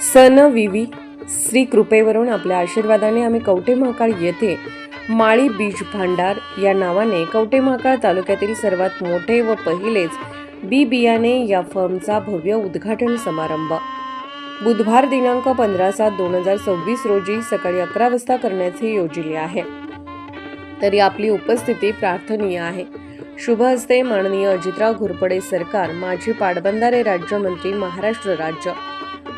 सन विवी श्री कृपेवरून आपल्या आशीर्वादाने आम्ही कवठे महाकाळ येथे माळी बीज भांडार या नावाने कवठे महाकाळ तालुक्यातील सर्वात मोठे व पहिलेच बी बियाणे या फर्मचा भव्य उद्घाटन समारंभ बुधवार दिनांक 15/7/2026 रोजी सकाळी 11 वाजता करण्याचे योजिले आहे. तरी आपली उपस्थिती प्रार्थनीय आहे. शुभ हस्ते माननीय अजितराव घोरपडे सरकार, माजी पाटबंधारे राज्यमंत्री, महाराष्ट्र राज्य.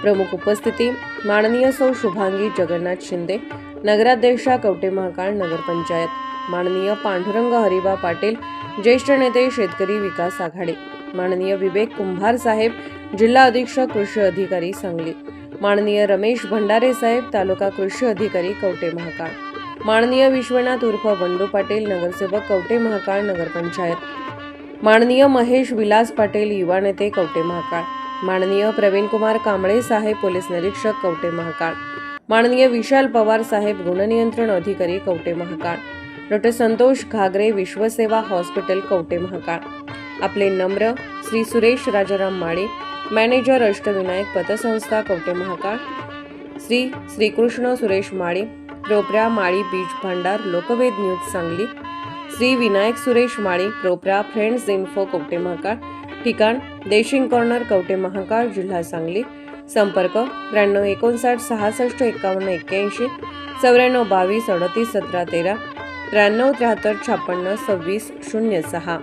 प्रमुख उपस्थिती माननीय सौ शुभांगी जगन्नाथ शिंदे, नगराध्यक्षा कवठे महाकाळ नगरपंचायत. माननीय पांडुरंग हरिबा पाटील, ज्येष्ठ नेते शेतकरी विकास आघाडी. माननीय विवेक कुंभार साहेब, जिल्हा अधीक्षक कृषी अधिकारी सांगली. माननीय रमेश भंडारे साहेब, तालुका कृषी अधिकारी कवठे महाकाळ. माननीय विश्वनाथ उर्फ बंडू पाटील, नगरसेवक कवठे महाकाळ नगरपंचायत. माननीय महेश विलास पाटील, युवा नेते कवठे महाकाळ. माननीय प्रवीण कुमार कांबळे साहेब, पोलीस निरीक्षक कवठे महाकाळ. माननीय विशाल पवार साहेब, गुणनियंत्रण अधिकारी कवठे महाकाळ. डॉ. संतोष घागरे, विश्वसेवा हॉस्पिटल कवठे महाकाळ. आपले नम्र श्री सुरेश राजाराम माळी, मॅनेजर अष्टविनायक पतसंस्था कवठे महाकाळ. श्री श्रीकृष्ण सुरेश माळी, प्रोप्रा माळी बीज भांडार लोकवेद न्यूज सांगली. श्री विनायक सुरेश माळी, प्रोप्रा फ्रेंड्स इन्फो कवठे महाकाळ. ठिकाण देशिंग कॉर्नर कवठे महाकाळ, जिल्हा सांगली. संपर्क 9359 66 51 81 94 22 38 17 13 93 73 56 26 06.